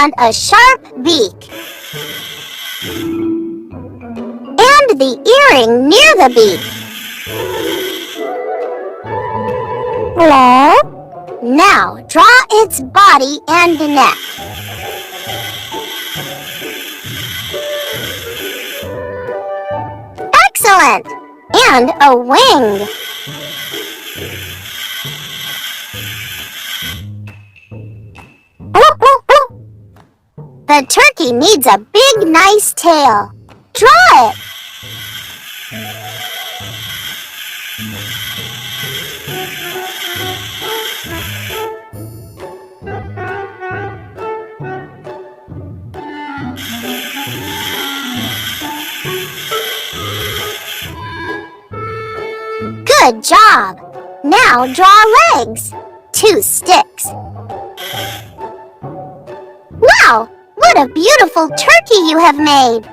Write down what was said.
And a sharp beak. And the earring near the beak. Hello? Now draw its body and neck. Excellent! And a wing. The turkey needs a big, nice tail. Draw it. Good job. Now draw legs. 2 sticks. Wow! What a beautiful turkey you have made!